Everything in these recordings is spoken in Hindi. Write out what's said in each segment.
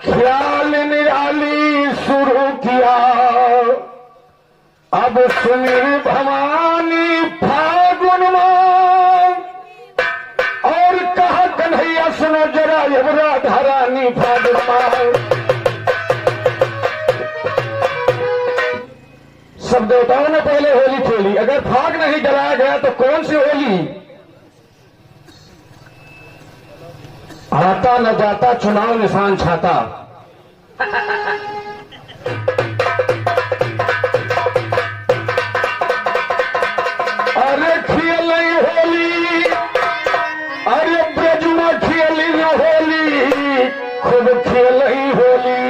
ख्याल निराली शुरू किया, अब सुमिर भवानी फागुन मां, और कहा कन्हैया सुनो जरा अब राधा रानी फागुन मां। सब देवताओं ने पहले होली खेली, अगर फाग नहीं जलाया गया तो कौन सी होली? आता न जाता चुनाव निशान छाता। अरे खेली होली, अरे ब्रज में खेली न होली, खूब खेली होली।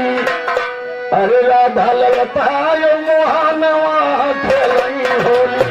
अरे राधा ललता मोहनवा खेली होली।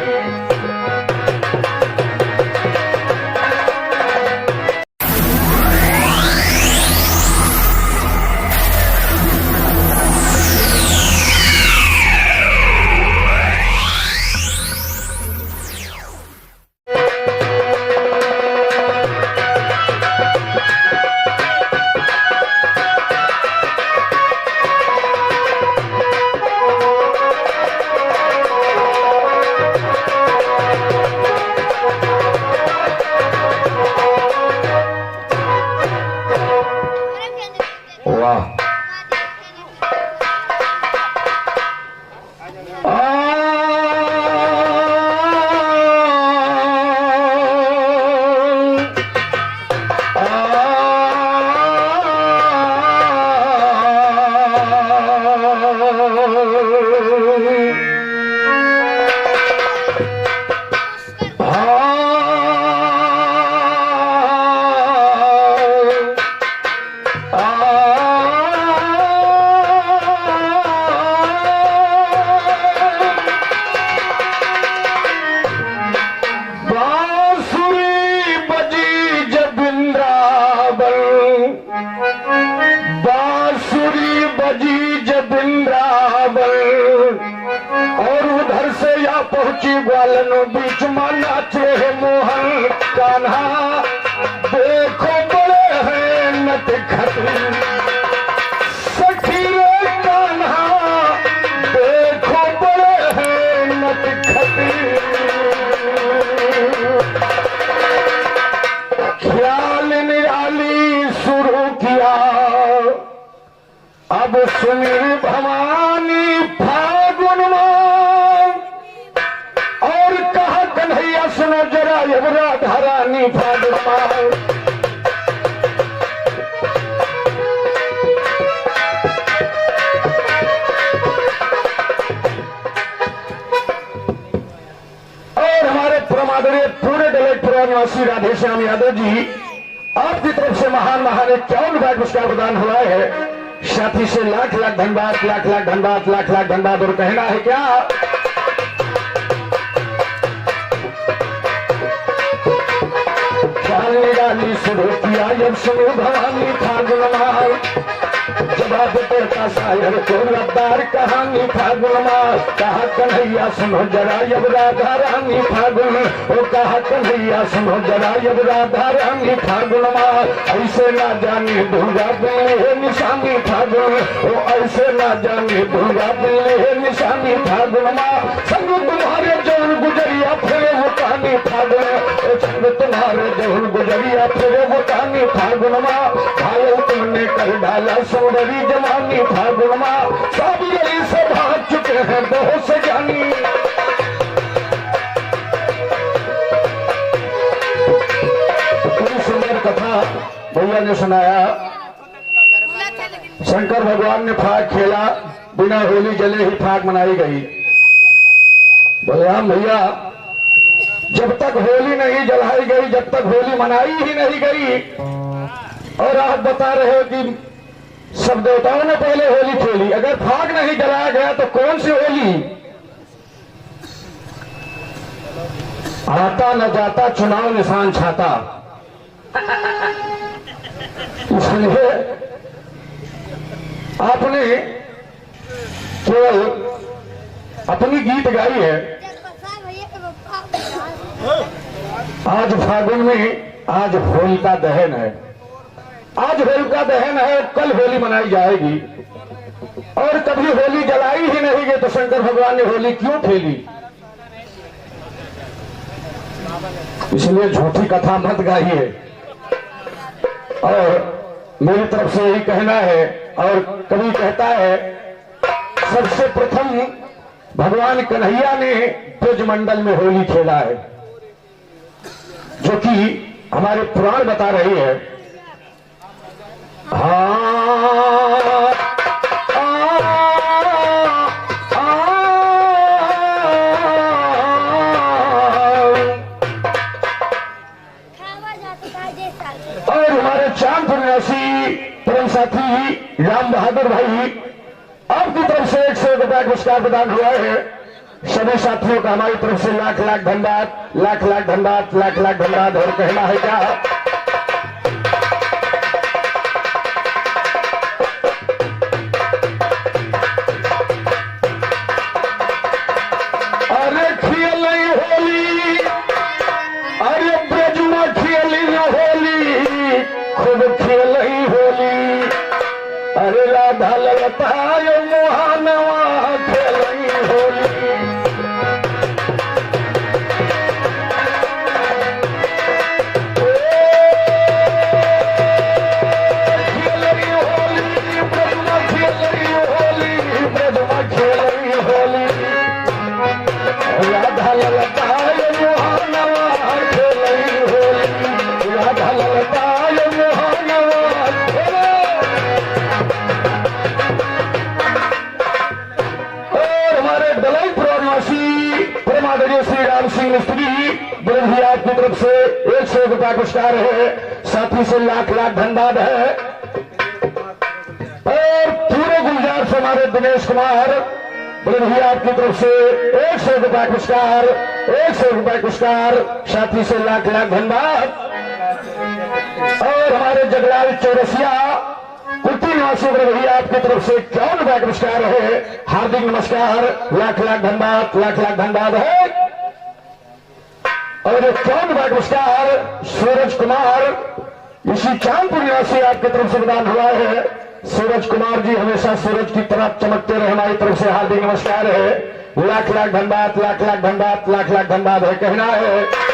ग्वालनो बीच में नाचे है मोहन कान्हा, देखो बड़े हैं नट खटी सखी रे कान्हा, देखो बड़े हैं नट खटी। ख्याल निराली शुरू किया, अब सुमिर भवानी फागुन मां, और कहा कन्हैया सुनो जरा अब राधा रानी फागुन मां। और हमारे परमादरणीय पुणे दलेटपुरा निवासी राधेश्याम यादव जी, आपकी तरफ से महान महान 51 रुपए पुरस्कार प्रदान हुआ है। साथी से लाख लाख धन्यवाद, लाख लाख धन्यवाद, लाख लाख धन्यवाद। और कहना है क्या? निराली शुरू किया जब सुनो भवानी फागुन मां, जवाब देता शायर को रद्दार कहानी फागुन मां। कहा कन्हैया सुनो जरा अब राधा रानी फागुन, ओ कहा कन्हैया सुनो जरा अब राधा रानी फागुन मां। ऐसे ना जाने दूंगा दिल है निशानी फागुन, ओ ऐसे ना जाने दूंगा दिल है निशानी फागुन मां। संग तुम्हारे जौन गुजरिया फिरे वो कहानी फागुन, ओ संग तुम्हारे जौन गुजरिया फिरे वो कहानी फागुन मां। घायल तुमने कर डाला सुंदरी जवानी फागुन मां, सब गली से भाग चुके हैं बहुत से जानी। बड़ी सुंदर कथा भैया ने सुनाया। शंकर भगवान ने फाग खेला, बिना होली जले ही फाग मनाई गई। बलराम भैया, जब तक होली नहीं जलाई गई, जब तक होली मनाई ही नहीं गई, और आप बता रहे हो कि सब देवताओं ने पहले होली खेली, अगर फाग नहीं जलाया गया तो कौन सी होली? आता न जाता चुनाव निशान छाता। इसलिए आपने केवल अपनी गीत गाई है। आज फागुन में आज होलिका दहन है। आज होलिका दहन है, कल होली मनाई जाएगी और कभी होली जलाई ही नहीं गई तो शंकर भगवान ने होली क्यों खेली? इसलिए झूठी कथा मत गाइए। और मेरी तरफ से यही कहना है, और कवि कहता है सबसे प्रथम भगवान कन्हैया ने ब्रजमंडल में होली खेला है, जो कि हमारे पुराण बता रही है। और हमारे चांदपुर निवासी परम साथी राम बहादुर भाई, आपकी तरफ से 100 रुपया पुरस्कार प्रदान हुआ है। सभी साथियों का हमारी तरफ से लाख लाख धन्यवाद, लाख लाख धन्यवाद, लाख लाख धन्यवाद। और कहना है क्या? अरे खेली होली, अरे ब्रजमा खेली होली, खूब खेली होली। अरे राधा ललता मोहनवा खेली होली। श्री राम सिंह मिस्त्री ब्रह्मिया की तरफ से 100 रुपया पुरस्कार है, साथी से लाख लाख धन्यवाद है। और पूरे गुलजार से हमारे दिनेश कुमार ब्रह्मिया की तरफ से 100 रुपया पुरस्कार, 100 रुपया पुरस्कार, साथी से लाख लाख धन्यवाद। और हमारे जगलाल चौरसिया कुर्ती निवासी भैया आपकी तरफ से 51 रुपया पुरस्कार है, हार्दिक नमस्कार, लाख लाख धन्यवाद, लाख लाख धन्यवाद है। और 51 रुपया पुरस्कार सूरज कुमार, इसी चांदपुर निवासी आपकी तरफ से प्रदान हुआ है। सूरज कुमार जी हमेशा सूरज की तरफ चमकते रहे, हमारी तरफ से हार्दिक नमस्कार है, लाख लाख धन्यवाद, लाख लाख धन्यवाद, लाख लाख धन्यवाद है। कहना है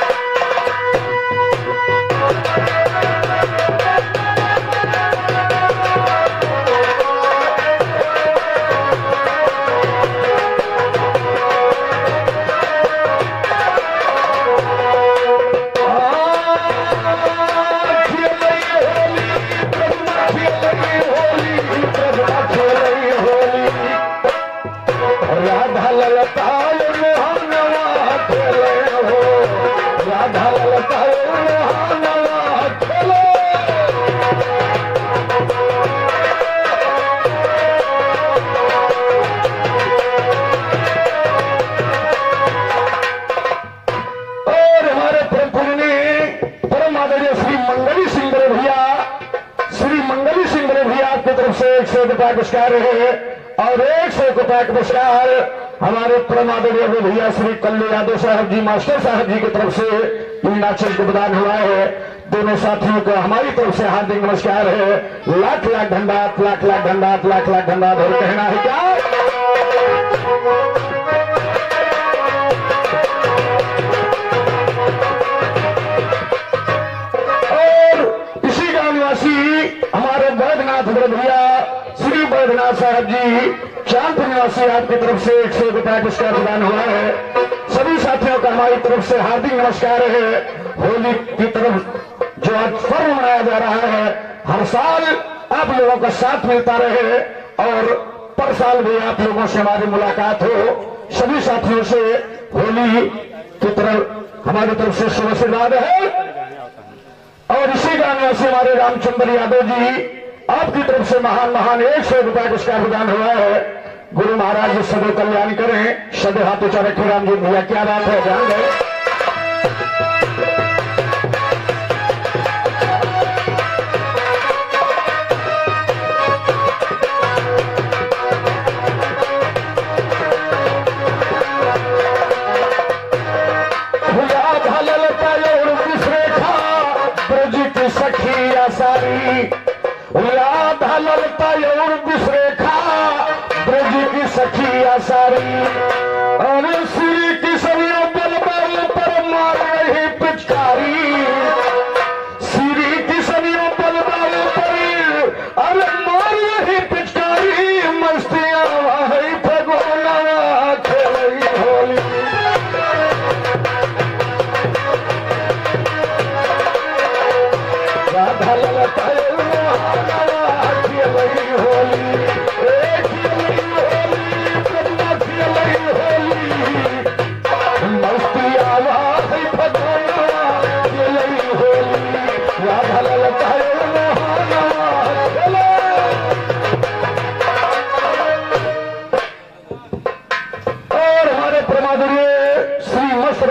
पुरस्कार है। और 100 रुपया पुरस्कार हमारे परमादरणीय भैया श्री कल्लू यादव साहब जी मास्टर साहब जी की तरफ से मीनाक्षर को प्रदान हुआ है। दोनों साथियों को हमारी तरफ से हार्दिक नमस्कार है, लाख लाख धन्यवाद, लाख लाख धन्यवाद, लाख लाख धन्यवाद। और कहना है क्या? और इसी गांव निवासी हमारे बैद्यनाथ भैया श्री बैद्यनाथ साहब जी चांदपुर निवासी आपकी तरफ से 100 रुपया पुरस्कार प्रदान हुआ है। सभी साथियों का हमारी तरफ से हार्दिक नमस्कार है। होली की तरफ जो आज पर्व मनाया जा रहा है, हर साल आप लोगों का साथ मिलता रहे और पर साल भी आप लोगों से हमारी मुलाकात हो। सभी साथियों से होली की तरफ हमारी तरफ से शुभ आशीर्वाद है। और इसी गाने से हमारे रामचंद्र यादव जी आपकी तरफ से महान महान 100 रुपया पुरस्कार प्रदान हुआ है। गुरु महाराज जी सदैव कल्याण करें, सदैव हाथ ऊंचा रखें। राम जी भैया क्या बात है, ध्यान दें। सखी सारी ललता और बिसरेखा ब्रज की सखिया सारी अरे श्री किशोरियों बल बल पर मार रही पिचकारी श्री किशोरियों बल बल पर अरे मार रही पिचकारी मस्तियां वही फगोना खेली होली राधा ललता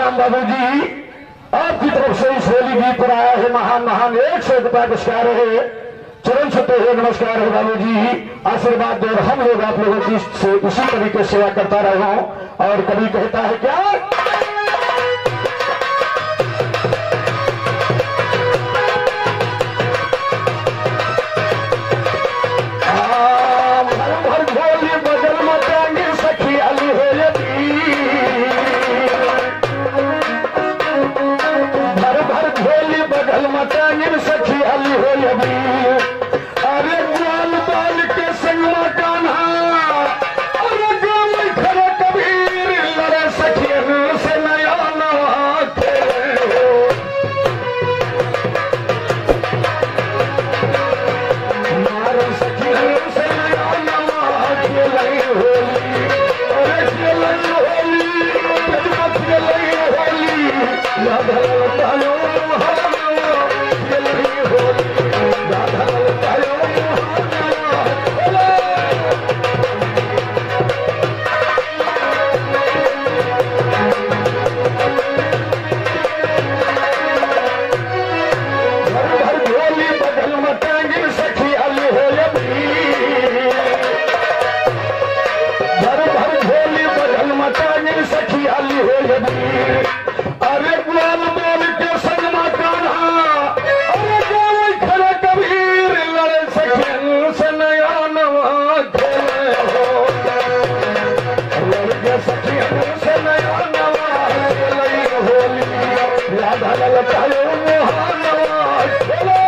राम बाबू जी आपकी तरफ से इस होली गीत पर आया है महान महान 100 रुपया पुरस्कार है चरण छुते हुए नमस्कार है बाबू जी आशीर्वाद दे और हम लोग आप लोगों की से उसी तरीके सेवा करता रहा और कभी कहता है क्या भर भोली बदल मचाएंगे सखी अली हो बगल मचानिर सखी अली हो लबी अरे ग्वाल बाल के संग मकाना अरे गाँव खड़ा कबीर लड़े सखी से नया नवा खेले मारो सखी से नया नवा खेले होली अरे खेले होली खेले होली याद है सखी अली हो अरे ग्वाल बोल के संग मकान अरे गाँव खड़े कबीर लड़े सखी से नया नवा खेले हो लड़के सखी से नया नवा खेले होली राधा ललता नवा खेले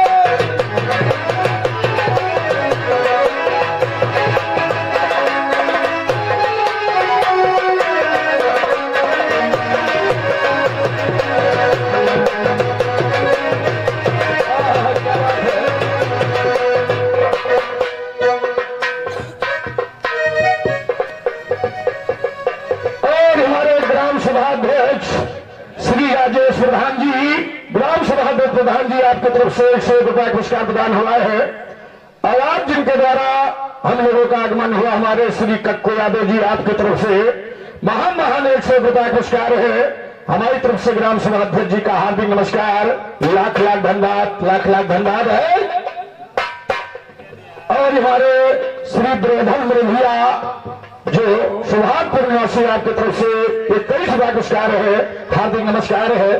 सभाध्यक्ष श्री राजेश प्रधान जी ग्राम सभा प्रधान जी आपकी तरफ से 100 रुपया पुरस्कार प्रदान हुआ है और आज जिनके द्वारा हम लोगों का आगमन हुआ हमारे श्री कक्को यादव जी आपकी तरफ से महान महान 100 रुपया पुरस्कार है हमारी तरफ से ग्राम सभा अध्यक्ष जी का हार्दिक नमस्कार लाख लाख धन्यवाद लाख लाख धन्यवाद है और हमारे श्री द्रोधन मृभिया जो सौभाग्यपुर निवासी आपकी तरफ से 21 रुपया पुरस्कार है हार्दिक नमस्कार है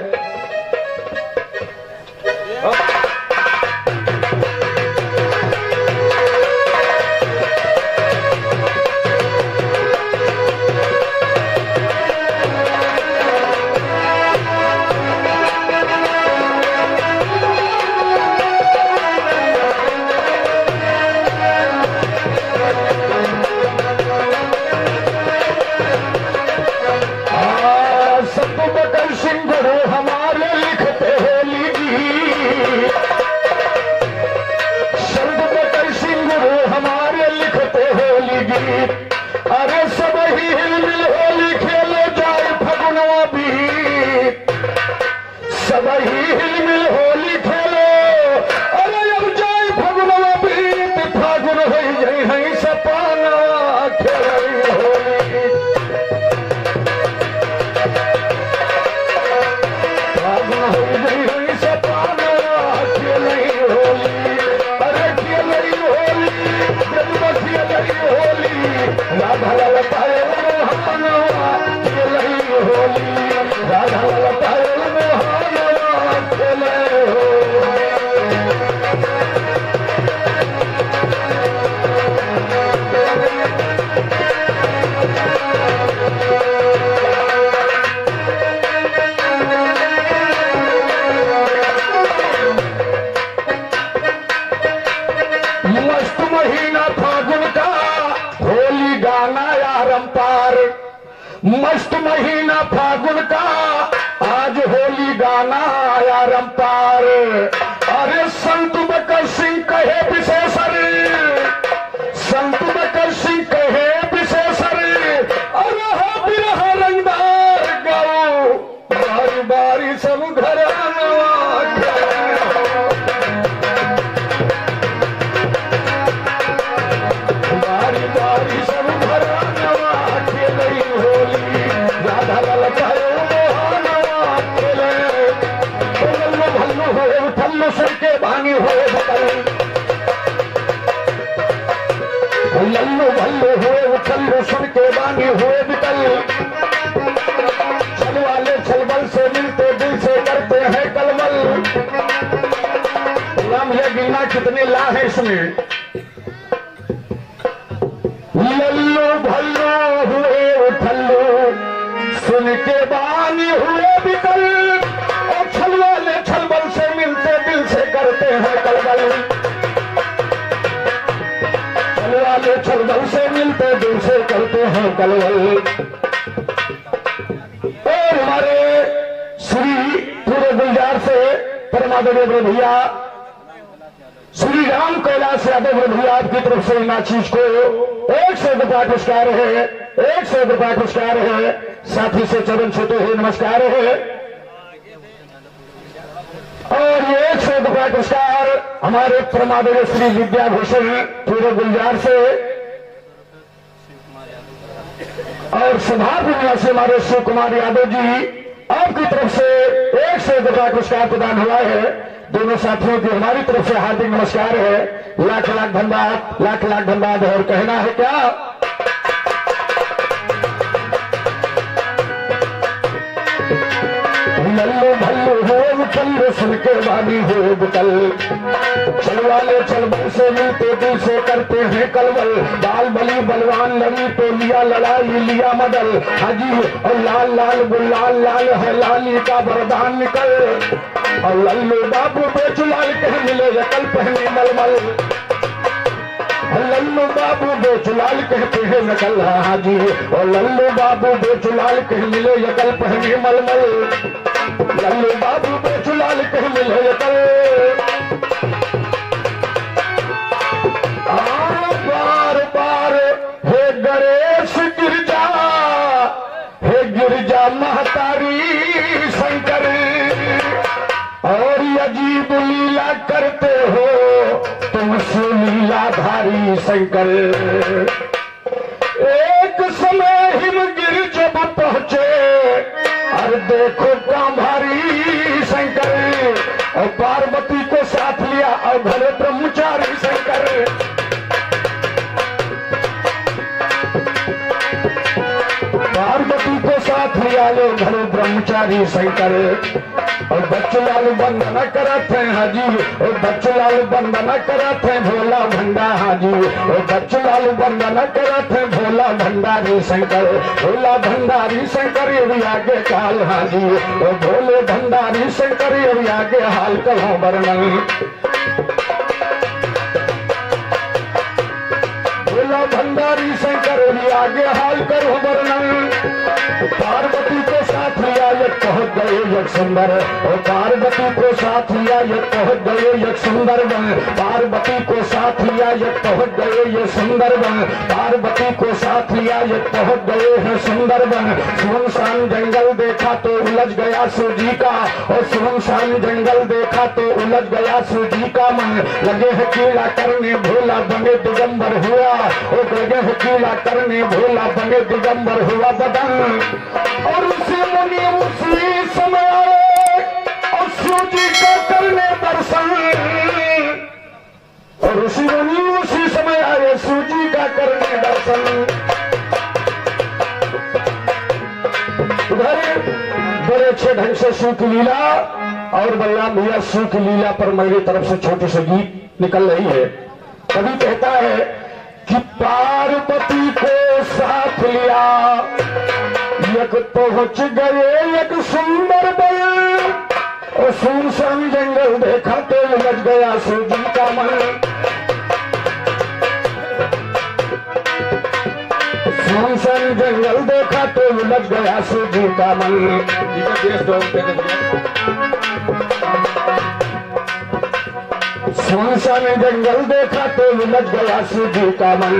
सिंह हमारे लिखते हैं लीजिए मस्त महीना फागुन का होली गाना आरंपार। मस्त महीना फागुन का आज होली गाना आरंपार। अरे संत बकर सिंह कहे विशेषर, संत बकर सिंह कहे विशेषर, अरे हो बिरह रंगदार गाओ बारी बारी सब घर लल्लू भल्लू हुए उछल्लू सुन के बानी हुए बिकल। छल वाले छल बल से मिलते दिल से करते हैं कलमल। राम ये गिना कितने ला है इसमें। लल्लू भल्लू हुए उछल्लू सुन के बानी हुए बिकल। और छल वाले छल बल से मिलते दिल से करते हैं कलमल। छल बल से मिलते दिल से करते हैं कलवल। और हमारे श्री पूरे गुलजार से परमादेव भैया श्री राम कैलाश यादव भैया आपकी तरफ से इन चीज को 100 रुपया पुरस्कार है, 100 रुपया पुरस्कार है। साथी से चरण छूते हुए नमस्कार है। और ये 100 रुपया पुरस्कार हमारे परमादेव श्री विद्याभूषण पूरे गुलजार से और सुधारपुर से हमारे शिव कुमार यादव जी आपकी तरफ से 100 रुपया पुरस्कार प्रदान हुआ है। दोनों साथियों की हमारी तरफ से हार्दिक नमस्कार है। लाख लाख धन्यवाद, लाख लाख धन्यवाद। और कहना है क्या, लल्लू भल्लू हो चल्लू सुन के बानी हो बुकल। चल वाले चल बल से मिलते दिल से करते हैं कलवल। बाल बली बलवान लड़ी तो लिया लड़ाई लिया मदल। हाजी और लाल लाल गुलाल लाल है लाली का वरदान निकल। और लल्लू बाबू बेचुलाल कह मिले यकल पहने मलमल। लल्लू बाबू बेचुलाल कहते हैं नकल हाजी। और लल्लू बाबू बेचुलाल कह मिले यकल पहने मलमल। लल्लू बाबू बेचुलाल कह मिले यकल। बार बार हे गणेश गिरजा, हे गिरजा महतारी शंकर। और अजीब लीला करते हो तुम लीलाधारी शंकर। एक समय हिमगिर जब पहुंचे और देखो कांभारी शंकर। और पार्वती को साथ लिया और भले ब्रह्मचारी शंकर। पार्वती को साथ लिया लो भले ब्रह्मचारी शंकर। और बच्चूलाल वंदना करत है हाजी। और बच्चूलाल वंदना करत है भोला भंडा हाजी। और बच्चूलाल वंदना करत है भोला भंडारी शंकर। भोला भंडारी शंकर ये आगे काल हाजी। और भोले भंडारी शंकर ये आगे हाल कहो वर्णन। भोला भंडारी शंकर ये आगे हाल करो वर्णन। पार्वती को साथ लिया एक पहुंच गए एक सुंदर। और पार्वती को साथ लिया एक पहुंच गए एक सुंदर वन। पार्वती को साथ लिया एक पहुंच गए ये सुंदर वन। पार्वती को साथ लिया एक पहुंच गए हैं सुंदर वन। सुनसान जंगल देखा तो उलझ गया सूजी का। और सुनसान जंगल देखा तो उलझ गया सूजी का मन। लगे है कीड़ा करने भोला बने दिगंबर हुआ। और लगे है कीड़ा करने भोला बने दिगंबर हुआ बदन। और उसी मुनि उसी समय आए और शिव जी को करने दर्शन। और उसी मुनि उसी समय आए शिव जी का करने दर्शन। उधर बड़े अच्छे ढंग से शिव की लीला और बलराम भैया शिव की लीला पर मेरी तरफ से छोटे से गीत निकल रही है। कभी कहता है कि पार्वती को साथ लिया एक पहुंच गए एक सुंदर बल। और सुनसान जंगल देखा तो उलझ गया सूजी का मन। सुनसान जंगल देखा तो उलझ गया सूजी का मन। सुनसान जंगल देखा तो उलझ गया सूजी का मन।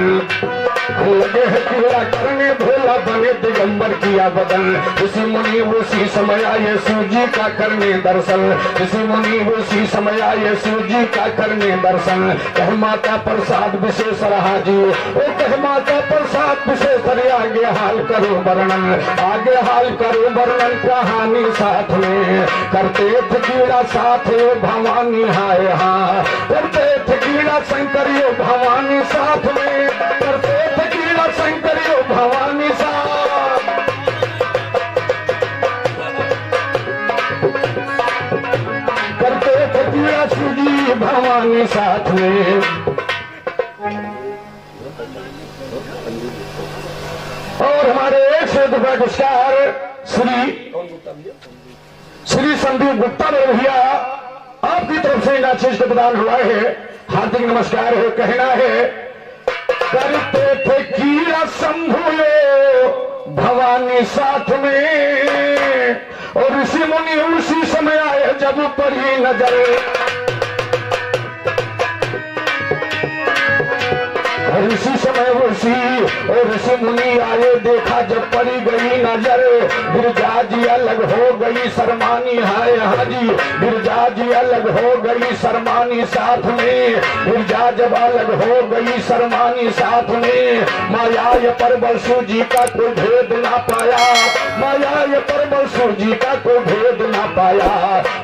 लगे है कीड़ा करने भोला बने दिगंबर किया बदन। इसी मुनि उसी समय आए सूजी का करने दर्शन। इसी मुनि उसी समय आए सूजी का करने दर्शन। कह माता प्रसाद विशेष रहा जी, ओ कह माता प्रसाद विशेष रे आगे हाल करो वर्णन। आगे हाल करो वर्णन कहानी साथ में करते थे कीड़ा साथ भवानी हाय हाँ। करते थे कीड़ा शंकरियो भवानी साथ में करते थे कीड़ा शंकरियो भवानी साथ। करते थे कीड़ा सूजी भवानी साथ में। और हमारे एक से रुपये पुरस्कार श्री संदीप गुप्ता ने भैया आपकी तरफ से इन आशीष को प्रदान हुआ है। हार्दिक नमस्कार है। कहना है करते थे कीड़ा शंभुयो भवानी साथ में और ऋषि मुनि उसी समय आए जब पड़ी नजर। इसी समय उसी और ऋषि मुनि आए देखा जब पड़ी गई नजर। गिरजा जी अलग हो गई शर्मानी हाय हाजी। गिरजा जी अलग हो गई शर्मानी साथ में। गिरजा जब अलग हो गई शर्मानी साथ में। माया ये परबल सूजी का कोई भेद ना पाया। माया ये परबल सूजी का कोई भेद ना पाया।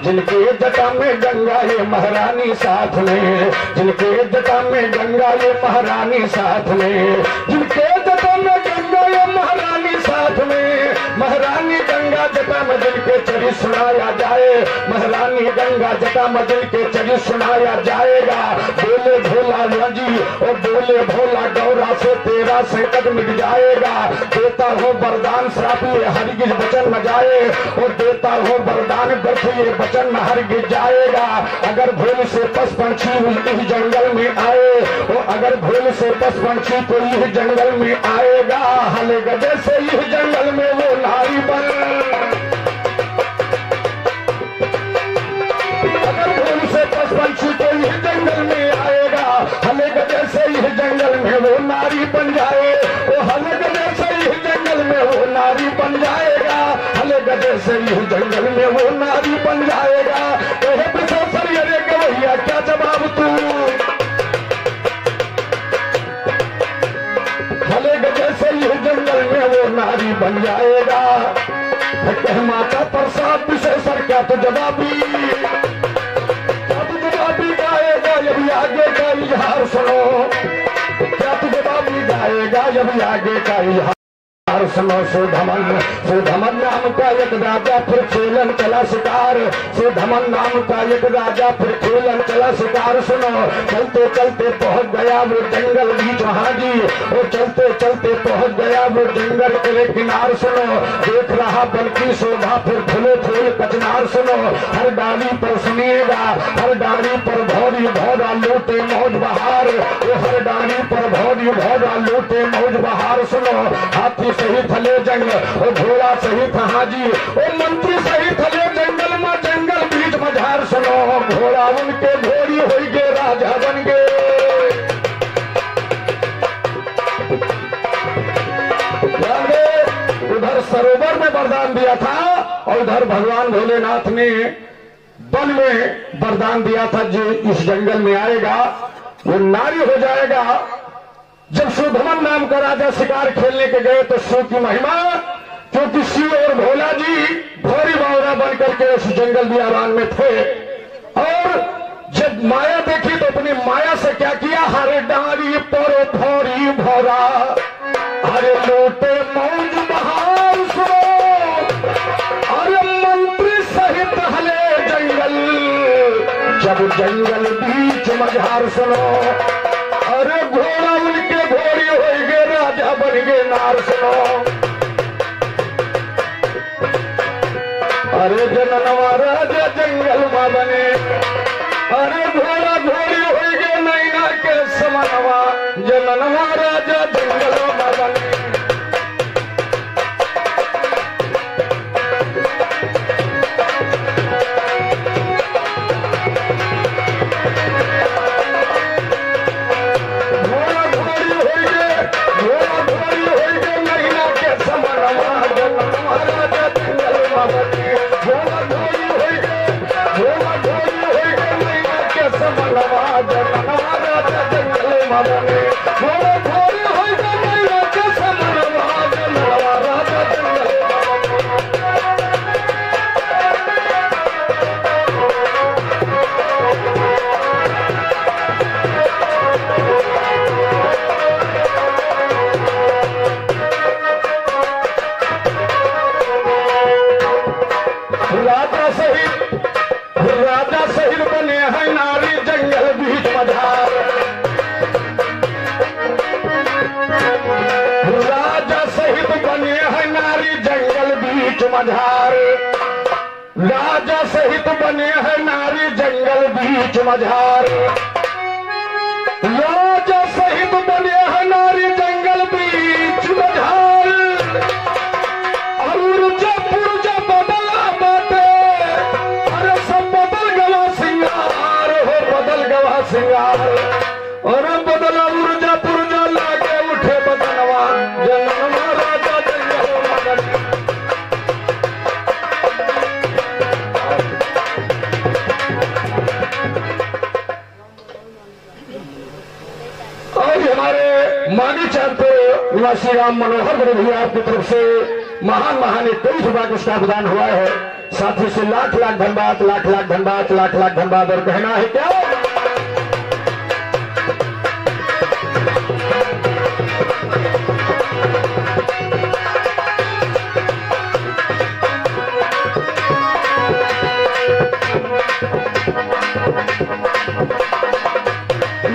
जिनके जटा में गंगा ये महारानी साथ में। जिनके जटा में गंगा ये महारानी साथ में। जिनके जटा में गंगा ये महारानी साथ में। महारानी गंगा जटा में जिनके चरित्र सुनाया जाए। महारानी गंगा जटा में जिनके चरित्र सुनाया जाएगा। बोले भोला जी और बोले भोला गौरा से तेरा संकट मिट जाएगा। देता हूँ वरदान श्राप ये हरगिज बचन न जाए। और देता हूँ वरदान व्यर्थ ये बचन न हरगिज जाएगा। अगर भूल से पशु पंछी इस जंगल में आए। और अगर भूल से पशु पंछी तो इस जंगल में आएगा। हले गजे से इस जंगल में वो नारी बन। अगर भूल से पशु पंछी तो इस जंगल में आएगा। हले गजे से इस जंगल में वो नारी बन जाए। वो हले गजे से इस जंगल में वो नारी बन जाएगा। हले गजे से इस जंगल में वो नारी बन जाएगा। कहे प्रोफेसर ये भैया क्या जवाब तू। हले गजे से इस जंगल में वो नारी बन जाएगा। कह माता प्रसाद विशेषर क्या तो जवाबी। क्या तो जवाबी गाएगा यदि आगे का इजहार सुनो। क्या तो जवाबी गाएगा यदि आगे का इजहार सुनो। सुधमन नाम का एक राजा फिर खेलन चला शिकार। सुधमन नाम का एक राजा फिर खेलन चला शिकार। सुनो चलते चलते पहुंच गया वो जंगल बीच हाजी। और चलते चलते पहुंच गया वो जंगल के किनार। सुनो देख रहा बन की शोभा फिर फूले फूल कचनार। सुनो हर डाली पर सुनिएगा हर डाली पर भौरी भौरा लूटे मौज बहार। वो हर डाली पर भौरी भौरा लूटे मौज बहार। सुनो हाथी सही थले जंग और घोड़ा सही था हाजी। और मंत्री सही थले जंगल में जंगल बीच मझार। सुनो घोड़ा उनके घोड़ी हो गए राजा बन गए। उधर सरोवर में वरदान दिया था और उधर भगवान भोलेनाथ ने वन में वरदान दिया था जो इस जंगल में आएगा वो नारी हो जाएगा। जब सुधमन नाम का राजा शिकार खेलने के गए तो शिव की महिमा क्योंकि शिव और भोला जी भौरी बावरा बन करके उस जंगल बियाबान में थे। और जब माया देखी तो अपनी माया से क्या किया। हरे डारी पर भौरी भौरा हरे लोटे मौज बहार। सुनो अरे मंत्री सहित हले जंगल जब जंगल बीच मझार। सुनो अरे घोड़ा उनके घोड़ी हो गए राजा बन गए नार। सुनो अरे जननवा राजा जंगल में बने। अरे घोड़ा घोड़ी हो गए नैना के समनवा जननवा राजा जंगल में बने। थोड़ा थोड़ी होई गनैया के समनवा जनवा राजा जंगल राजा सहित बने हैं नारी जंगल बीच मझार राजा सहित बने हैं नारी जंगल बीच मझार राजा सहित बने हैं नारी जंगल बीच मझार राजा सहित बने हैं नारी जंगल बीच मझार पुरजा पुरजा बदला बाटे अरे सब बदल गवा सिंगार हो बदल गवा सिंगार और बदला उर्जा पुरजा लागे उठे बदलवा जनवा राजा जंगल मदन और हमारे मानी चाहते निवासी राम मनोहर बड़े भैया आपकी तरफ से महान महान 23 रुपया का उसका प्रदान हुआ है। साथी से लाख लाख धन्यवाद, लाख लाख धन्यवाद, लाख लाख धन्यवाद। और कहना है क्या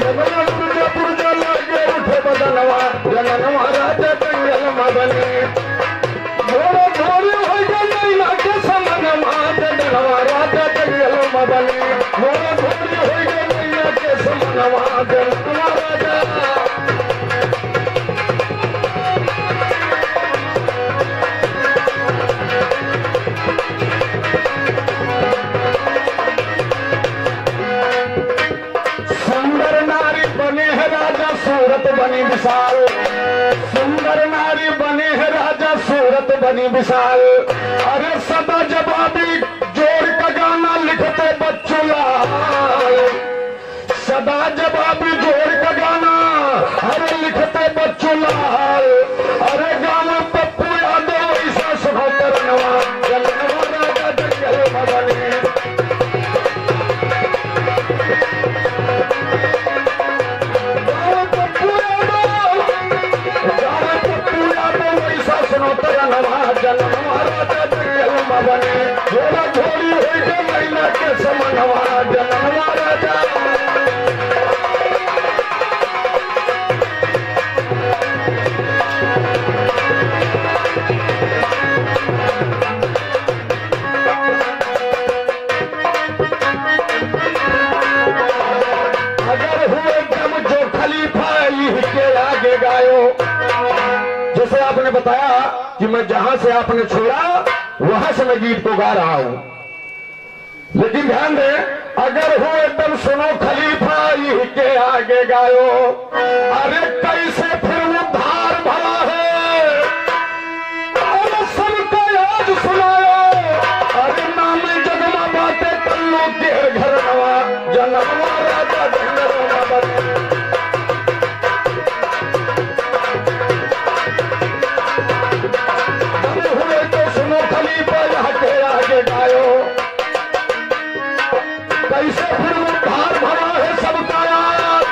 पुरजा लागे उठे बदलवा जनवा राजा जंगल मदनी थोड़ा थोड़ी हो गनैया के समनवा जनवा राजा जंगल मदनी थोड़ा थोड़ी हो गनैया के समनवा जनवा राजा सुंदर नारी बने है राजा सूरत बनी विशाल सुंदर नारी बने है राजा सूरत बनी विशाल अरे सदा जवाबी जोड़ का गाना लिखते बच्चू लाल सदा जवाबी जोड़ का गाना अरे लिखते बच्चू लाल अरे गाना पप्पू यादव ऐसा सुभतर नवा जनवा राजा जंगल मदनी थोड़ा थोड़ी हुई गनैया के समनवा जनवा राजा अगर हुए दम जो खलीफा के आगे गायो जैसे आपने बताया कि मैं जहां से आपने छोड़ा वहां से मैं गीत को गा रहा हूं, लेकिन ध्यान दें अगर हो एकदम सुनो खलीफा यही के आगे गायो अरे कैसे फिर उद्धार भरा है अरे सबको आज सुनायो अरे नाम जगमा बातें कल्लू के घर नवा जनवा राजा जंगल मदनी कैसे फिर उद्धार भरा है सबका यार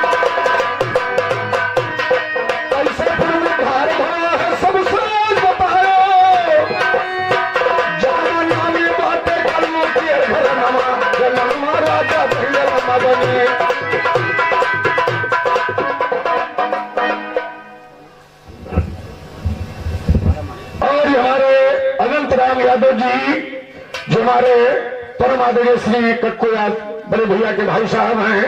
कैसे फिर उद्धार भरा है सबसे बताओ जाना नामी बातें कल्लू के घर नवा जनवा राजा जंगल मदनी और हमारे अनंत राम यादव जी जो हमारे परम आदरणीय श्री कक्को बड़े भैया के भाई साहब हैं,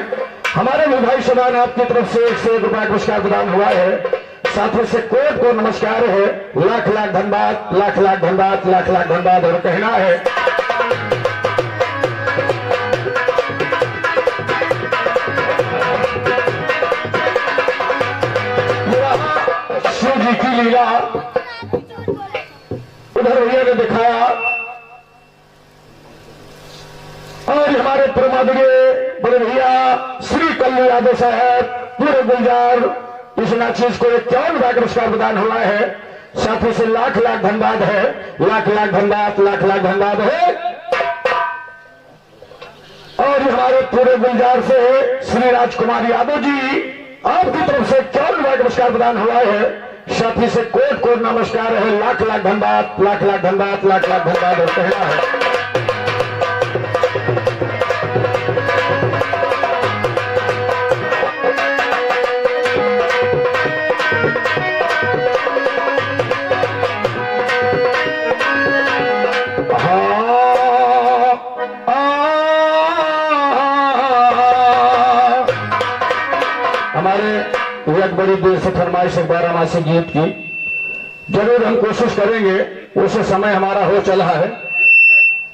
हमारे भी भाई समान आपकी तरफ से 101 रुपया पुरस्कार प्रदान हुआ है। साथों से कोर्ट को नमस्कार है, लाख लाख धन्यवाद, लाख लाख धन्यवाद, लाख लाख धन्यवाद। और कहना है शिव जी की लीला उधर भैया ने दिखाया और हमारे परमादरणीय बड़े भैया श्री कल्लू यादव साहब पूरे गुलजार इस नाचीज को 51 भाग पुरस्कार प्रदान हुआ है। साथ ही से लाख लाख धन्यवाद है, लाख लाख धन्यवाद, लाख लाख धन्यवाद है। और हमारे पूरे गुलजार से श्री राजकुमार यादव जी, आपकी तरफ से 51 भाग पुरस्कार प्रदान हुआ है। साथ ही से कोट कोट नमस्कार है, लाख लाख धन्यवाद, लाख लाख धन्यवाद, लाख लाख धन्यवाद और कहना है। हमारे एक बड़ी देर से फरमाइश 12 मासी गीत की जरूर हम कोशिश करेंगे, उस समय हमारा हो चला है,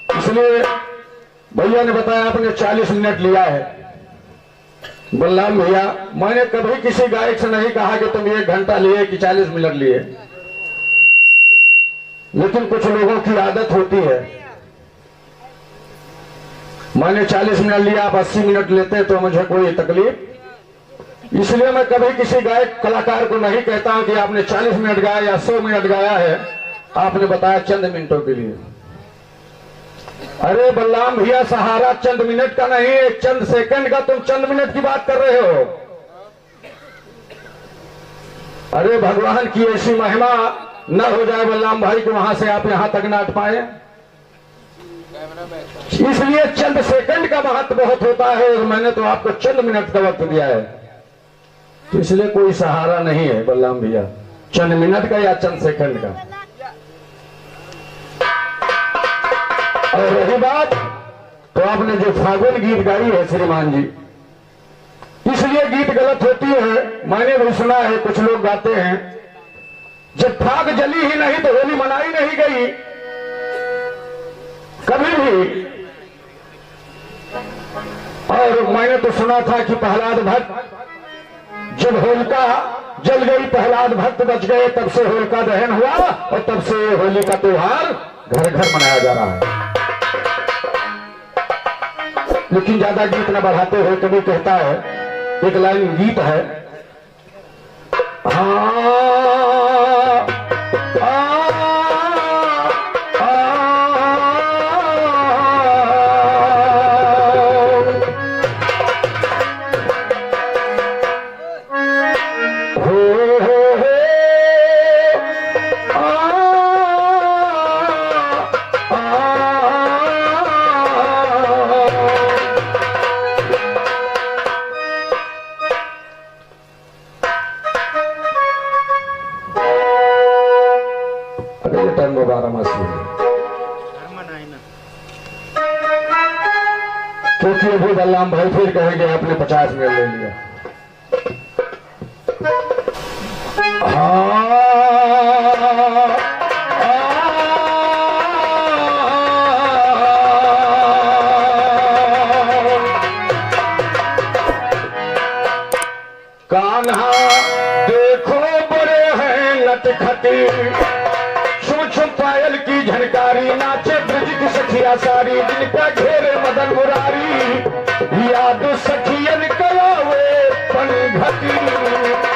इसलिए भैया ने बताया आपने 40 मिनट लिया है। बलराम भैया, मैंने कभी किसी गायक से नहीं कहा कि तुम 1 घंटा लिए कि 40 मिनट लिए, लेकिन कुछ लोगों की आदत होती है। मैंने 40 मिनट लिया, आप 80 मिनट लेते तो मुझे कोई तकलीफ, इसलिए मैं कभी किसी गायक कलाकार को नहीं कहता हूं कि आपने 40 मिनट गाया या 100 मिनट गाया है, आपने बताया चंद मिनटों के लिए। अरे बलराम भैया, सहारा चंद मिनट का नहीं है, चंद सेकंड का, तुम चंद मिनट की बात कर रहे हो। अरे भगवान की ऐसी महिमा न हो जाए बलराम भाई कि वहां से आप यहां तक नाट पाए, इसलिए चंद सेकंड का महत्व बहुत होता है। मैंने तो आपको चंद मिनट का वक्त दिया है, तो इसलिए कोई सहारा नहीं है बलराम भैया, चंद मिनट का या चंद सेकंड का। और रही बात, तो आपने जो फागुन गीत गाई है श्रीमान जी, इसलिए गीत गलत होती है। मैंने भी सुना है कुछ लोग गाते हैं जब फाग जली ही नहीं तो होली मनाई नहीं गई कभी भी। और मैंने तो सुना था कि प्रहलाद भट्ट, जब होलिका जल गई प्रहलाद भक्त बच गए, तब से होलिका दहन हुआ और तब से होली का त्योहार घर घर मनाया जा रहा है। लेकिन ज्यादा गीत न बढ़ाते हुए कभी कहता है, एक लाइन गीत है, क्योंकि अभी बलराम भाई फिर कहेंगे आपने 50 मिनट ले लिया। कान्हा देखो बड़े हैं नटखटी, छू पायल की झनकारी, नाचे ब्रज की सखिया सारी, जिनका घेरे मदन मुरारी, याद सखियन कयावे पन घटी।